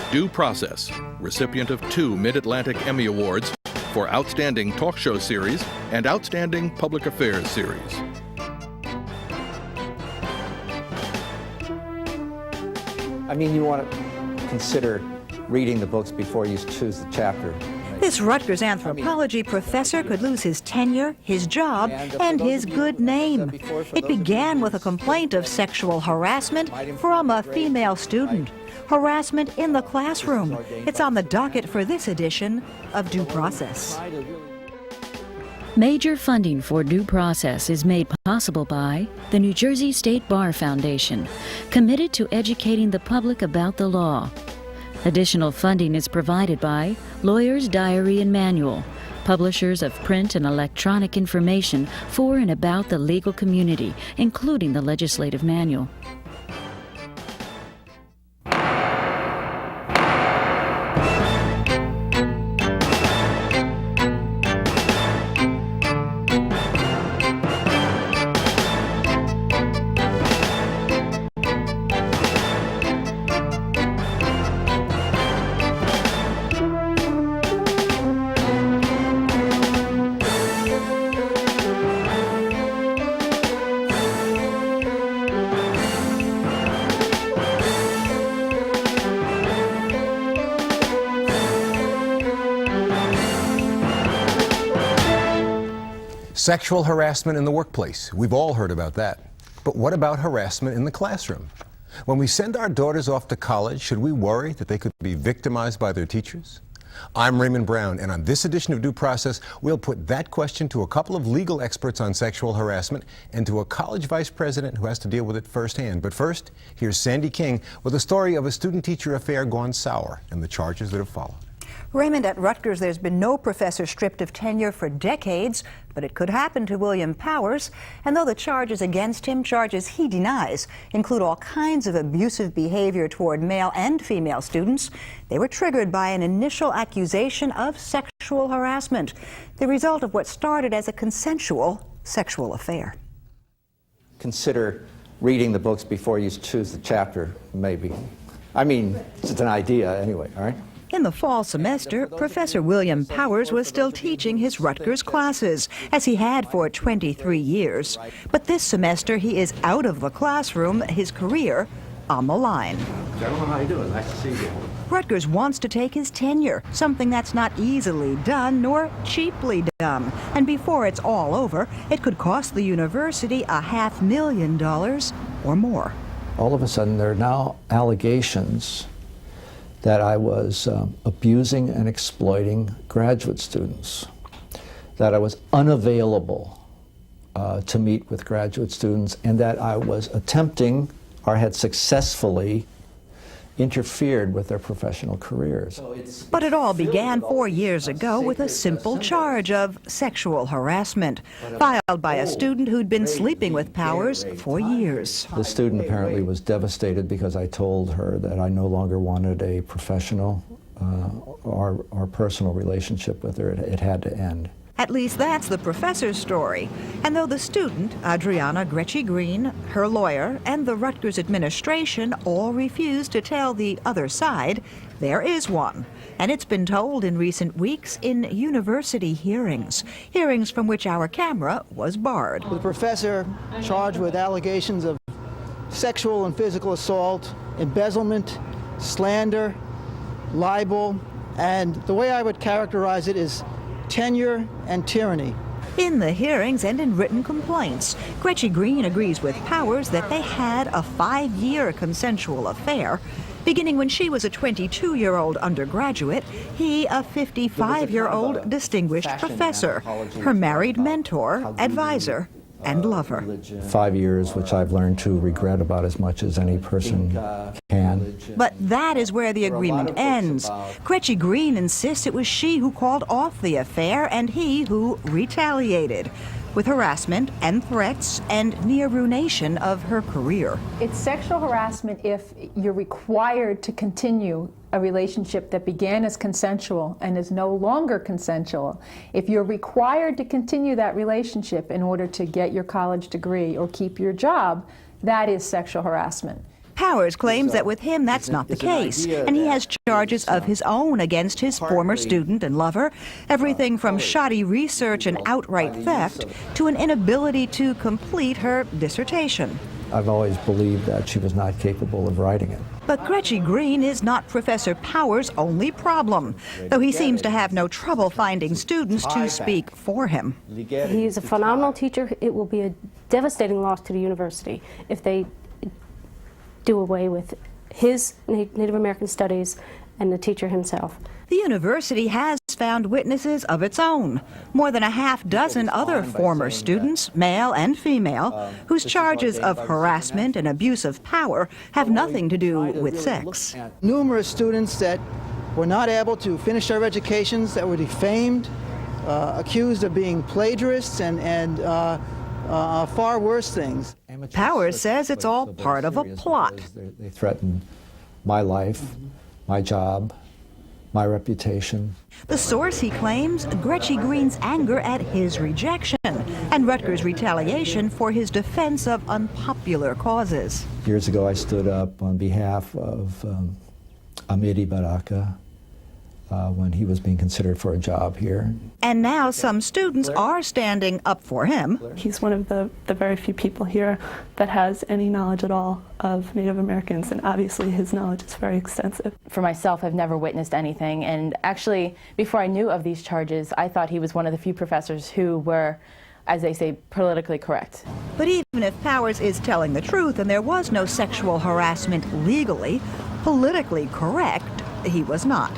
Due Process, recipient of 2 Mid-Atlantic Emmy Awards for Outstanding Talk Show Series and Outstanding Public Affairs Series. I mean, you want to consider reading the books before you choose the chapter. This Rutgers anthropology professor could lose his tenure, his job, and his good name. It began with a complaint of sexual harassment from a female student. Harassment in the classroom. It's on the docket for this edition of Due Process. Major funding for Due Process is made possible by the New Jersey State Bar Foundation, committed to educating the public about the law. Additional funding is provided by Lawyer's Diary and Manual, publishers of print and electronic information for and about the legal community, including the legislative manual. Sexual harassment in the workplace. We've all heard about that. But what about harassment in the classroom? When we send our daughters off to college, should we worry that they could be victimized by their teachers? I'm Raymond Brown, and on this edition of Due Process, we'll put that question to a couple of legal experts on sexual harassment and to a college vice president who has to deal with it firsthand. But first, here's Sandy King with a story of a student-teacher affair gone sour and the charges that have followed. Raymond, at Rutgers, there's been no professor stripped of tenure for decades, but it could happen to William Powers. And though the charges against him, charges he denies, include all kinds of abusive behavior toward male and female students, they were triggered by an initial accusation of sexual harassment, the result of what started as a consensual sexual affair. Consider reading the books before you choose the chapter, maybe. I mean, it's an idea anyway, all right? In the fall semester, Professor William Powers was still teaching his Rutgers classes, as he had for 23 years. But this semester, he is out of the classroom, his career on the line. Gentlemen, how you doing? Nice to see you. Rutgers wants to take his tenure, something that's not easily done nor cheaply done. And before it's all over, it could cost the university $500,000 or more. All of a sudden, there are now allegations that I was abusing and exploiting graduate students, that I was unavailable to meet with graduate students, and that I was attempting or had successfully interfered with their professional careers. But it all began 4 years ago with a simple charge of sexual harassment, filed by a student who'd been sleeping with Powers for years. The student apparently was devastated because I told her that I no longer wanted a professional or personal relationship with her. It had to end. At least that's the professor's story. And though the student, Adriana Green, her lawyer, and the Rutgers administration all refuse to tell the other side, there is one. And it's been told in recent weeks in university hearings from which our camera was barred. The professor charged with allegations of sexual and physical assault, embezzlement, slander, libel, and the way I would characterize it is tenure and tyranny. In the hearings and in written complaints, Green agrees with Powers that they had a 5-year consensual affair, beginning when she was a 22-year-old undergraduate, he a 55-year-old distinguished professor, her married mentor, advisor, and lover. 5 years, which I've learned to regret about as much as any person can. But that is where the agreement ends. Green insists it was she who called off the affair and he who retaliated, with harassment and threats and near ruination of her career. It's sexual harassment if you're required to continue a relationship that began as consensual and is no longer consensual. If you're required to continue that relationship in order to get your college degree or keep your job, that is sexual harassment. Powers claims that with him that's not the case, and he has charges of his own against his former student and lover, everything from shoddy research and outright theft to an inability to complete her dissertation. I've always believed that she was not capable of writing it. But Gretchen Green is not Professor Powers' only problem, though he seems to have no trouble finding students to speak for him. He's a phenomenal teacher. It will be a devastating loss to the university if they do away with his Native American studies and the teacher himself. The university has found witnesses of its own, more than a half-dozen other former students, male and female, whose charges of harassment and abuse of power have nothing to do with sex. Numerous students that were not able to finish their educations, that were defamed, accused of being plagiarists, and far worse things. Powers says it's all part of a plot. They threatened my life, my job, my reputation. The source, he claims, Gretchen Green's anger at his rejection and Rutgers' retaliation for his defense of unpopular causes. Years ago, I stood up on behalf of Amiri Baraka when he was being considered for a job here. And now some students are standing up for him. He's one of the very few people here that has any knowledge at all of Native Americans, and obviously his knowledge is very extensive. For myself, I've never witnessed anything, and actually, before I knew of these charges, I thought he was one of the few professors who were, as they say, politically correct. But even if Powers is telling the truth and there was no sexual harassment legally, politically correct, he was not.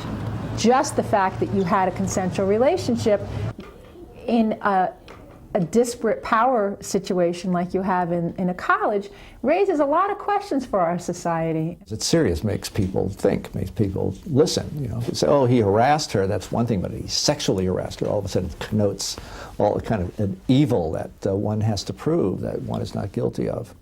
Just the fact that you had a consensual relationship in a disparate power situation like you have in a college raises a lot of questions for our society. It's serious, makes people think, makes people listen. You know, if you say, oh, he harassed her, that's one thing, but he sexually harassed her, all of a sudden it connotes all the kind of an evil that one has to prove that one is not guilty of.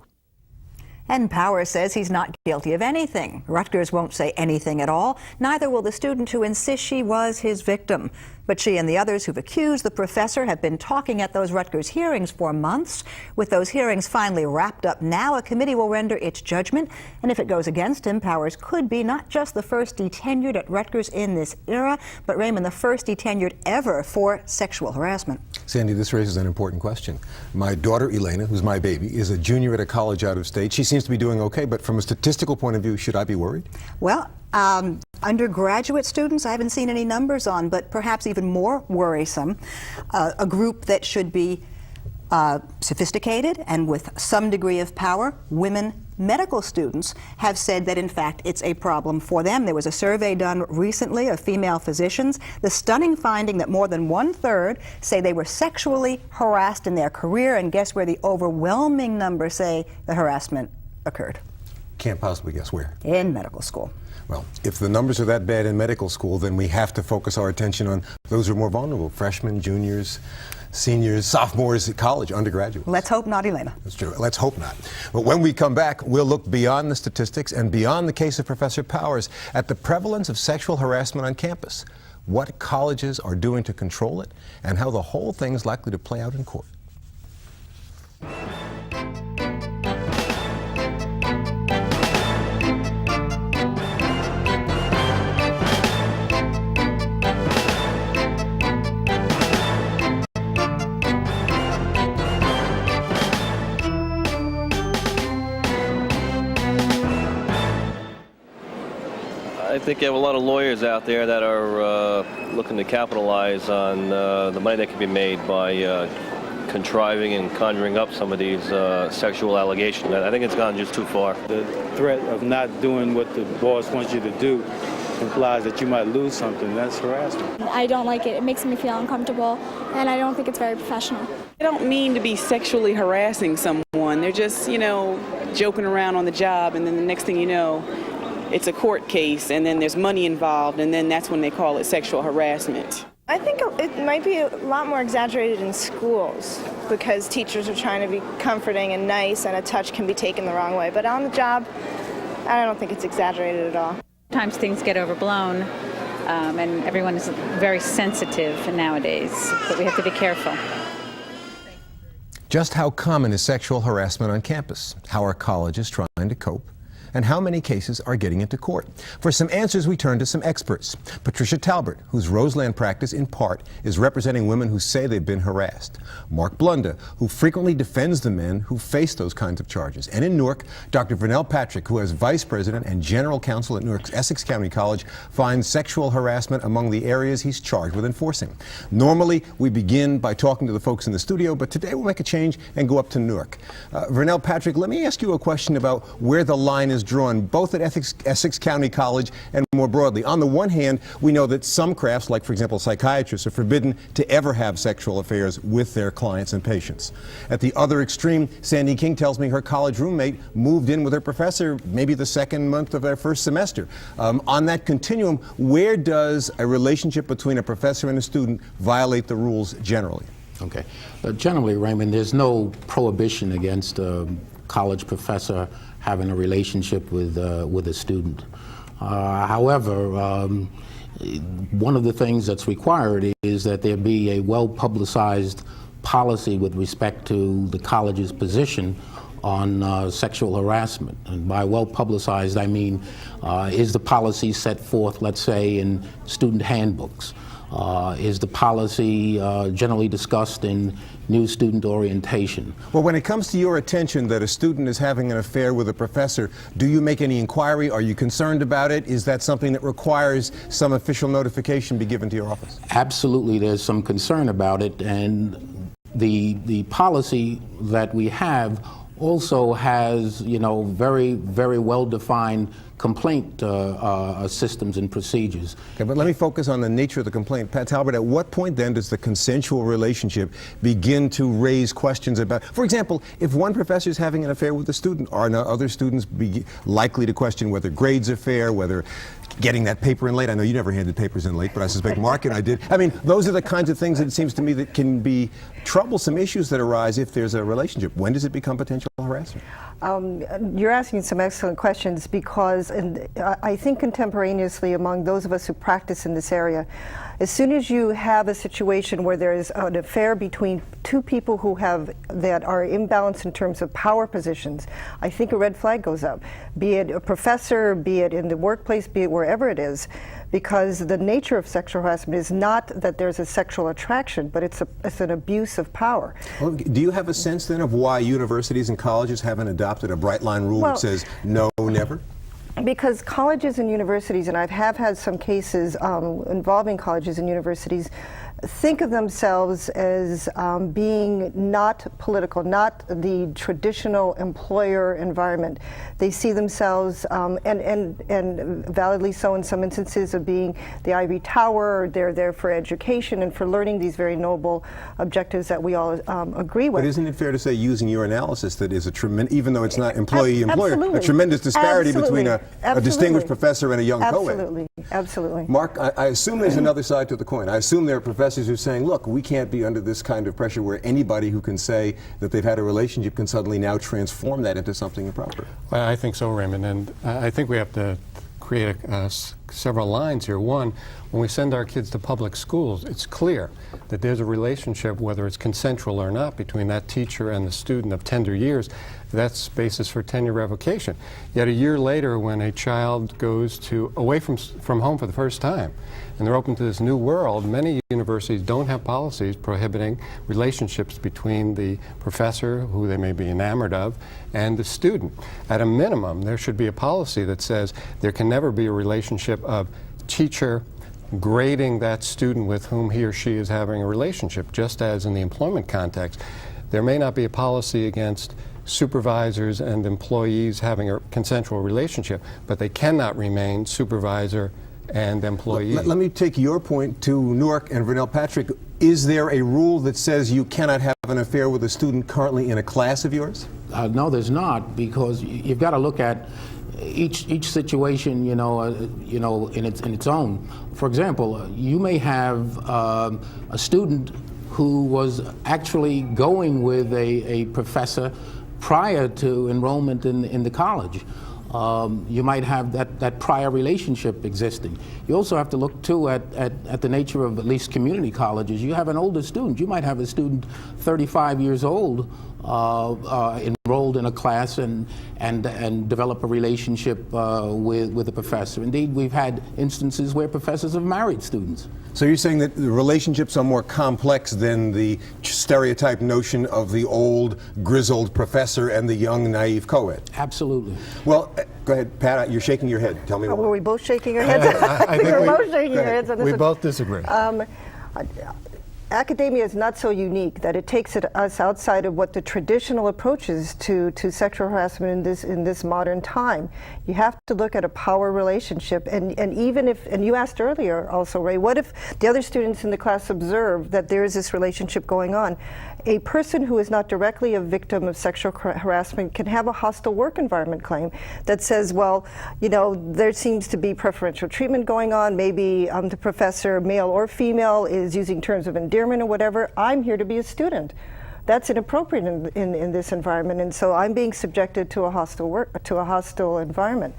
And Powers says he's not guilty of anything. Rutgers won't say anything at all. Neither will the student who insists she was his victim. But she and the others who've accused the professor have been talking at those Rutgers hearings for months. With those hearings finally wrapped up now, a committee will render its judgment. And if it goes against him, Powers could be not just the first detenured at Rutgers in this era, but Raymond, the first detenured ever for sexual harassment. Sandy, this raises an important question. My daughter, Elena, who's my baby, is a junior at a college out of state. She seems to be doing okay, but from a statistical point of view, should I be worried? Well, undergraduate students, I haven't seen any numbers on, but perhaps even more worrisome, a group that should be sophisticated and with some degree of power, women medical students have said that in fact it's a problem for them. There was a survey done recently of female physicians. The stunning finding that more than 1/3 say they were sexually harassed in their career, and guess where the overwhelming number say the harassment occurred? Can't possibly guess where. In medical school. Well, if the numbers are that bad in medical school, then we have to focus our attention on those who are more vulnerable, freshmen, juniors, seniors, sophomores at college, undergraduates. Let's hope not, Elena. That's true. Let's hope not. But when we come back, we'll look beyond the statistics and beyond the case of Professor Powers at the prevalence of sexual harassment on campus, what colleges are doing to control it, and how the whole thing is likely to play out in court. I think you have a lot of lawyers out there that are looking to capitalize on the money that can be made by contriving and conjuring up some of these sexual allegations. I think it's gone just too far. The threat of not doing what the boss wants you to do implies that you might lose something. That's harassment. I don't like it. It makes me feel uncomfortable, and I don't think it's very professional. I don't mean to be sexually harassing someone. They're just, you know, joking around on the job, and then the next thing you know, it's a court case, and then there's money involved, and then that's when they call it sexual harassment. I think it might be a lot more exaggerated in schools because teachers are trying to be comforting and nice, and a touch can be taken the wrong way. But on the job, I don't think it's exaggerated at all. Sometimes things get overblown, and everyone is very sensitive nowadays, but we have to be careful. Just how common is sexual harassment on campus? How are colleges trying to cope? and how many cases are getting into court? For some answers, we turn to some experts. Patricia Talbert, whose Roseland practice in part is representing women who say they've been harassed. Mark Blunda, who frequently defends the men who face those kinds of charges. And in Newark, Dr. Vernell Patrick, who as Vice President and General Counsel at Newark's Essex County College, finds sexual harassment among the areas he's charged with enforcing. Normally, we begin by talking to the folks in the studio, but today we'll make a change and go up to Newark. Vernell Patrick, let me ask you a question about where the line is drawn, both at Essex County College and more broadly. On the one hand, we know that some crafts, like for example psychiatrists, are forbidden to ever have sexual affairs with their clients and patients. At the other extreme, Sandy King tells me her college roommate moved in with her professor maybe the second month of their first semester. On that continuum, where does a relationship between a professor and a student violate the rules generally? Okay. Generally, Raymond, there's no prohibition against a college professor having a relationship with a student. However, one of the things that's required is that there be a well-publicized policy with respect to the college's position on sexual harassment. And by well-publicized, I mean, is the policy set forth, let's say, in student handbooks? Is the policy generally discussed in new student orientation? Well, when it comes to your attention that a student is having an affair with a professor, do you make any inquiry? Are you concerned about it? Is that something that requires some official notification be given to your office? Absolutely, there's some concern about it, and the policy that we have also has, you know, very, very well-defined complaint systems and procedures. Okay, but let me focus on the nature of the complaint. Pat Talbert, at what point then does the consensual relationship begin to raise questions about, for example, if one professor is having an affair with a student, are other students likely to question whether grades are fair, whether getting that paper in late? I know you never handed papers in late, but I suspect Mark and I did. I mean, those are the kinds of things that it seems to me that can be troublesome issues that arise if there's a relationship. When does it become potential harassment? You're asking some excellent questions because I think contemporaneously among those of us who practice in this area, as soon as you have a situation where there is an affair between two people that are imbalanced in terms of power positions, I think a red flag goes up, be it a professor, be it in the workplace, be it wherever it is, because the nature of sexual harassment is not that there's a sexual attraction, but it's an abuse of power. Well, do you have a sense then of why universities and colleges haven't adopted a bright line rule that says no, never? Because colleges and universities, and I have had some cases involving colleges and universities, think of themselves as being not political, not the traditional employer environment. They see themselves, and validly so in some instances, of being the ivory tower. They're there for education and for learning these very noble objectives that we all agree with. But isn't it fair to say, using your analysis, that is a tremendous, even though it's not employee-employer, Absolutely. a tremendous disparity Absolutely. between a distinguished professor and a young co-ed? Absolutely, absolutely. Mark, I assume there's another side to the coin. I assume there are professors who are saying, look, we can't be under this kind of pressure where anybody who can say that they've had a relationship can suddenly now transform that into something improper. Well, I think so, Raymond, and I think we have to create several lines here. One, when we send our kids to public schools, it's clear that there's a relationship, whether it's consensual or not, between that teacher and the student of tender years. That's basis for tenure revocation. Yet a year later, when a child goes away from home for the first time, and they're open to this new world, many universities don't have policies prohibiting relationships between the professor, who they may be enamored of, and the student. At a minimum, there should be a policy that says there can never be a relationship of teacher grading that student with whom he or she is having a relationship, just as in the employment context. There may not be a policy against supervisors and employees having a consensual relationship, but they cannot remain supervisor and employee. Let me take your point to Newark and Vernell Patrick. Is there a rule that says you cannot have an affair with a student currently in a class of yours? No, there's not, because you've got to look at each situation, you know, in its own. For example, you may have a student who was actually going with a professor prior to enrollment in the college. You might have that prior relationship existing. You also have to look too at the nature of at least community colleges. You have an older student. You might have a student 35 years old enrolled in a class and develop a relationship with a professor. Indeed, we've had instances where professors have married students. So you're saying that the relationships are more complex than the stereotype notion of the old, grizzled professor and the young, naive co-ed? Absolutely. Well, go ahead, Pat, you're shaking your head. Tell me why. Were we both shaking our heads? I think we were both shaking our heads on this We one. both disagree. Academia is not so unique that it takes us outside of what the traditional approach is to sexual harassment in this modern time. You have to look at a power relationship, and even if, and you asked earlier also, Ray, what if the other students in the class observe that there is this relationship going on? A person who is not directly a victim of sexual harassment can have a hostile work environment claim that says, well, you know, there seems to be preferential treatment going on. Maybe the professor, male or female, is using terms of endearment or whatever. I'm here to be a student. That's inappropriate in this environment, and so I'm being subjected to a hostile environment.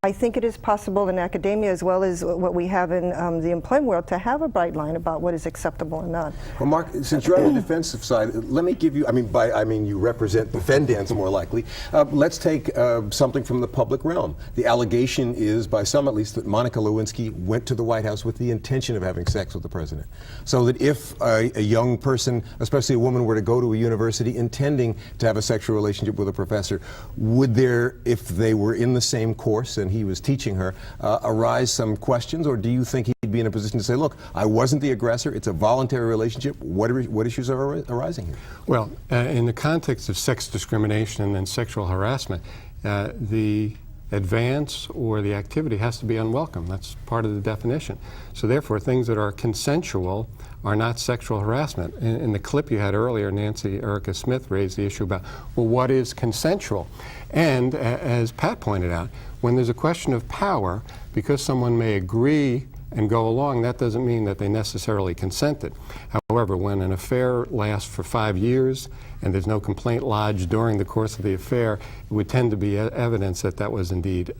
I think it is possible in academia as well as what we have in the employment world to have a bright line about what is acceptable and not. Well, Mark, since you're on the defensive side, let me give you, I mean you represent defendants more likely. Let's take something from the public realm. The allegation is, by some at least, that Monica Lewinsky went to the White House with the intention of having sex with the president. So that if a young person, especially a woman, were to go to a university intending to have a sexual relationship with a professor, would there, if they were in the same course and he was teaching her, arise some questions, or do you think he'd be in a position to say, look, I wasn't the aggressor, it's a voluntary relationship, what issues are arising here? Well, in the context of sex discrimination and sexual harassment, the advance or the activity has to be unwelcome. That's part of the definition. So therefore, things that are consensual are not sexual harassment. In the clip you had earlier, Nancy ERIKA Smith raised the issue about, well, what is consensual? And as Pat pointed out, when there's a question of power, because someone may agree and go along, that doesn't mean that they necessarily consented. However, when an affair lasts for 5 years and there's no complaint lodged during the course of the affair, it would tend to be evidence that that was indeed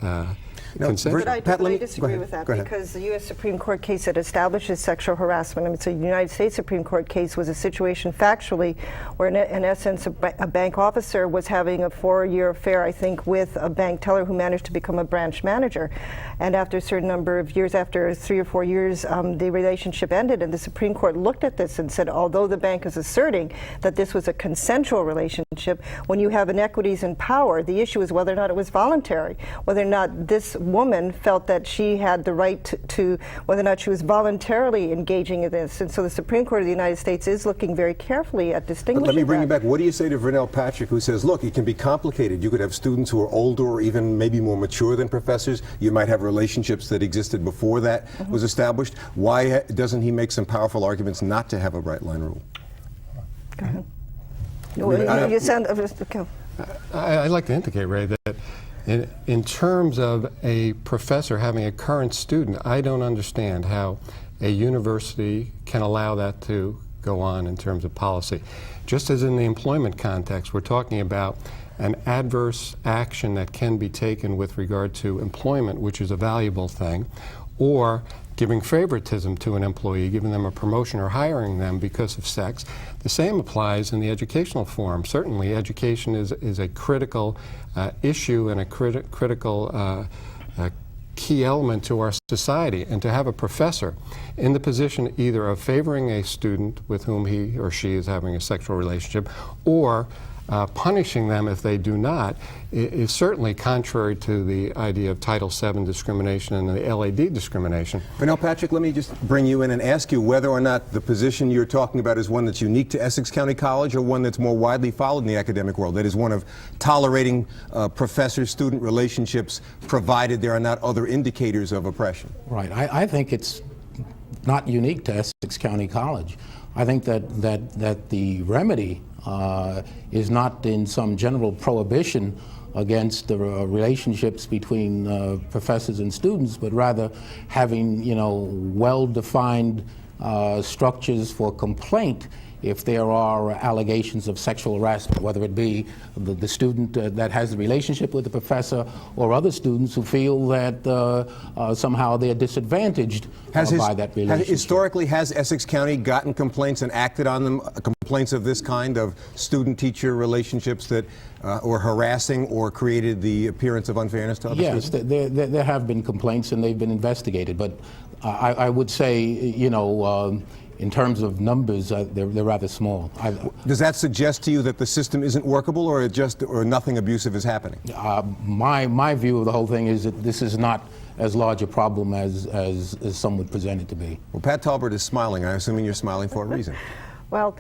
consent. But I disagree with that, because the U.S. Supreme Court case that establishes sexual harassment, I mean, it's a United States Supreme Court case, was a situation factually where in essence a bank officer was having a 4-year affair, I think, with a bank teller who managed to become a branch manager. And after a certain number of years, after 3 or 4 years, the relationship ended, and the Supreme Court looked at this and said, although the bank is asserting that this was a consensual relationship, when you have inequities in power, the issue is whether or not it was voluntary, whether or not this woman felt that she had the right to whether or not she was voluntarily engaging in this. And so the Supreme Court of the United States is looking very carefully at distinguishing. Let me bring you back. What do you say to Vernell Patrick, who says, look, it can be complicated. You could have students who are older or even maybe more mature than professors. You might have relationships that existed before that was established. Why doesn't he make some powerful arguments not to have a bright line rule? Go ahead. You sound... I'd like to indicate, Ray, that in terms of a professor having a current student, I don't understand how a university can allow that to go on in terms of policy. Just as in the employment context, we're talking about an adverse action that can be taken with regard to employment, which is a valuable thing, or giving favoritism to an employee, giving them a promotion or hiring them because of sex. The same applies in the educational forum. Certainly, education is a critical issue and a critical key element to our society. And to have a professor in the position either of favoring a student with whom he or she is having a sexual relationship, or punishing them if they do not, is certainly contrary to the idea of Title VII discrimination and the LAD discrimination. Vernell Patrick, let me just bring you in and ask you whether or not the position you're talking about is one that's unique to Essex County College, or one that's more widely followed in the academic world, that is one of tolerating professor-student relationships, provided there are not other indicators of oppression. Right. I think it's not unique to Essex County College. I think that the remedy is not in some general prohibition against the relationships between professors and students, but rather having, well-defined structures for complaint if there are allegations of sexual harassment, whether it be the student that has the relationship with the professor or other students who feel that somehow they're disadvantaged by that relationship. Historically, has Essex County gotten complaints and acted on them, complaints of this kind, of student-teacher relationships that were harassing or created the appearance of unfairness to other students? Yes, there have been complaints and they've been investigated, but I would say, you know, in terms of numbers, they're rather small. Does that suggest to you that the system isn't workable, or nothing abusive is happening? My view of the whole thing is that this is not as large a problem as some would present it to be. Well, Pat Talbert is smiling. I'm assuming you're smiling for a reason. Well,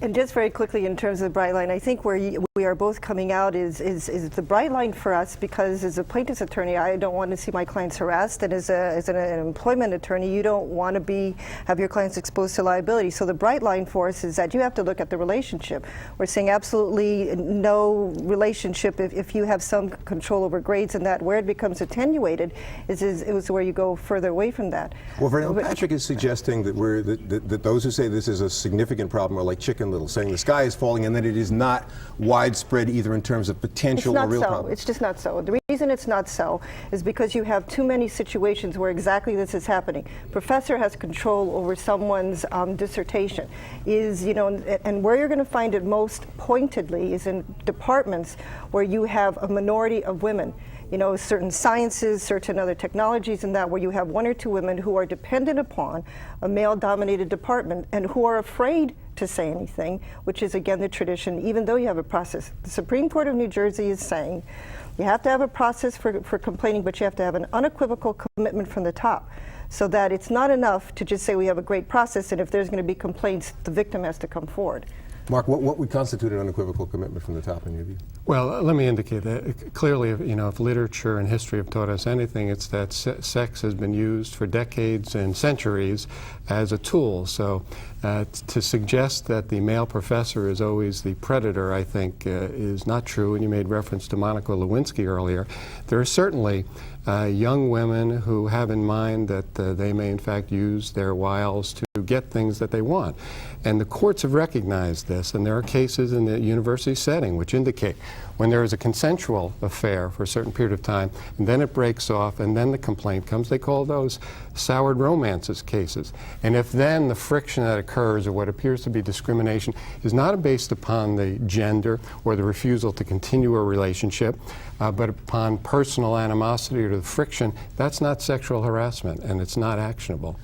and just very quickly in terms of the bright line, I think where we are both coming out is the bright line for us, because as a plaintiff's attorney, I don't want to see my clients harassed, and as an employment attorney, you don't want to have your clients exposed to liability. So the bright line for us is that you have to look at the relationship. We're saying absolutely no relationship if you have some control over grades, and that where it becomes attenuated is where you go further away from that. Well, Vernell, Patrick is suggesting that those who say this is a significant problem are like Chicken Little, saying the sky is falling and that it is not widespread either in terms of potential or real problems. It's just not so. The reason it's not so is because you have too many situations where exactly this is happening. Professor has control over someone's dissertation. And where you're going to find it most pointedly is in departments where you have a minority of women. You know, certain sciences, certain other technologies, and that where you have one or two women who are dependent upon a male-dominated department and who are afraid to say anything, which is again the tradition, even though you have a process. The Supreme Court of New Jersey is saying you have to have a process for complaining, but you have to have an unequivocal commitment from the top, so that it's not enough to just say we have a great process, and if there's going to be complaints, the victim has to come forward. Mark, what would constitute an unequivocal commitment from the top in your view? Well, let me indicate that clearly, if literature and history have taught us anything, it's that sex has been used for decades and centuries as a tool. So to suggest that the male professor is always the predator, I think, is not true. And you made reference to Monica Lewinsky earlier. There are certainly young women who have in mind that they may in fact use their wiles to get things that they want. And the courts have recognized this, and there are cases in the university setting which indicate when there is a consensual affair for a certain period of time, and then it breaks off, and then the complaint comes, they call those soured romances cases. And if then the friction that occurs, or what appears to be discrimination, is not based upon the gender or the refusal to continue a relationship, but upon personal animosity or the friction, that's not sexual harassment, and it's not actionable.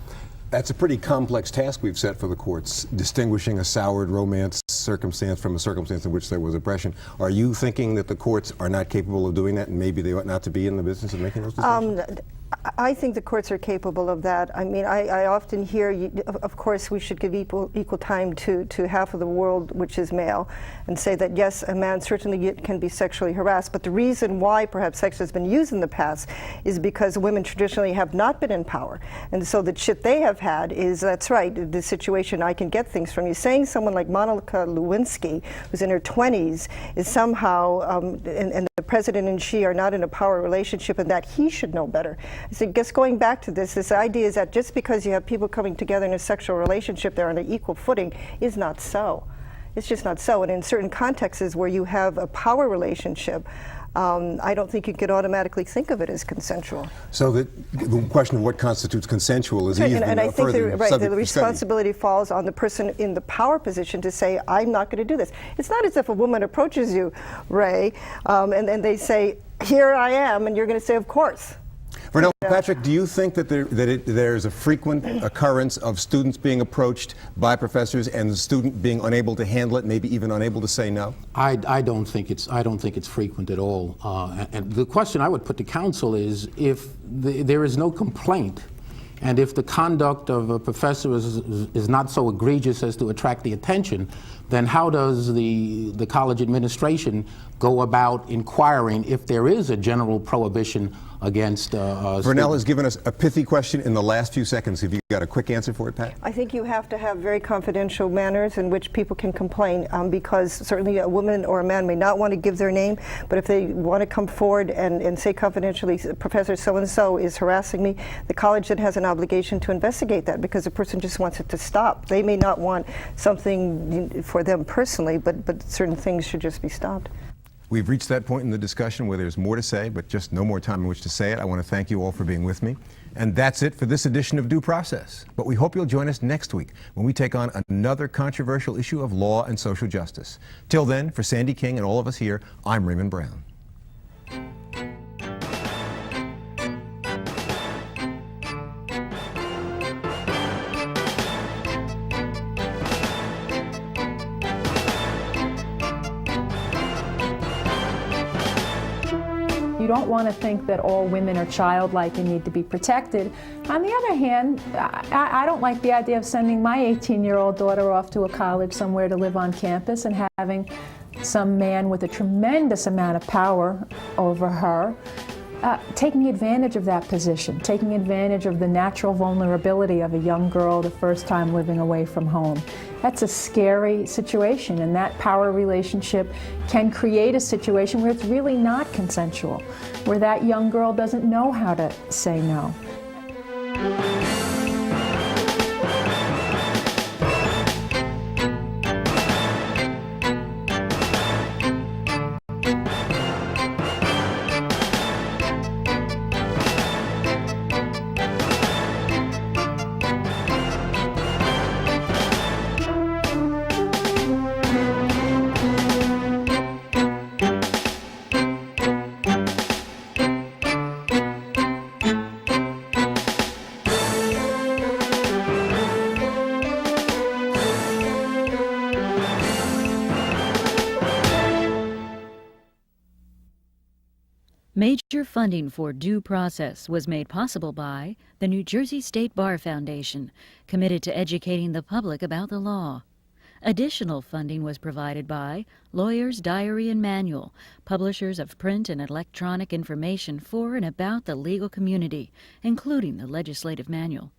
That's a pretty complex task we've set for the courts, distinguishing a soured romance circumstance from a circumstance in which there was oppression. Are you thinking that the courts are not capable of doing that, and maybe they ought not to be in the business of making those decisions? I think the courts are capable of that. I mean, I often hear, of course, we should give equal time to half of the world, which is male, and say that, yes, a man certainly can be sexually harassed, but the reason why perhaps sex has been used in the past is because women traditionally have not been in power. And so the shit they have had is, that's right, the situation, I can get things from you. Saying someone like Monica Lewinsky, who's in her 20s, is somehow, and the president and she are not in a power relationship, and that he should know better. So just going back to this idea is that just because you have people coming together in a sexual relationship, they're on an equal footing, is not so. It's just not so. And in certain contexts where you have a power relationship, I don't think you could automatically think of it as consensual. So the question of what constitutes consensual is even and I think the responsibility study. falls on the person in the power position to say, I'm not going to do this. It's not as if a woman approaches you, Ray, and they say, here I am, and you're going to say, of course. Vernell, Patrick, do you think that there's a frequent occurrence of students being approached by professors and the student being unable to handle it, maybe even unable to say no? I don't think it's frequent at all. And the question I would put to counsel is, if there is no complaint, and if the conduct of a professor is not so egregious as to attract the attention, then how does the college administration go about inquiring if there is a general prohibition against Vernell has given us a pithy question in the last few seconds. Have you got a quick answer for it, Pat? I think you have to have very confidential manners in which people can complain, because certainly a woman or a man may not want to give their name, but if they want to come forward and say confidentially, Professor so-and-so is harassing me, the college then has an obligation to investigate that, because the person just wants it to stop. They may not want something for them personally, but certain things should just be stopped. We've reached that point in the discussion where there's more to say, but just no more time in which to say it. I want to thank you all for being with me. And that's it for this edition of Due Process. But we hope you'll join us next week when we take on another controversial issue of law and social justice. Till then, for Sandy King and all of us here, I'm Raymond Brown. You don't want to think that all women are childlike and need to be protected. On the other hand, I don't like the idea of sending my 18-year-old daughter off to a college somewhere to live on campus and having some man with a tremendous amount of power over her taking advantage of that position, taking advantage of the natural vulnerability of a young girl the first time living away from home. That's a scary situation, and that power relationship can create a situation where it's really not consensual, where that young girl doesn't know how to say no. Major funding for Due Process was made possible by the New Jersey State Bar Foundation, committed to educating the public about the law. Additional funding was provided by Lawyer's Diary and Manual, publishers of print and electronic information for and about the legal community, including the legislative manual.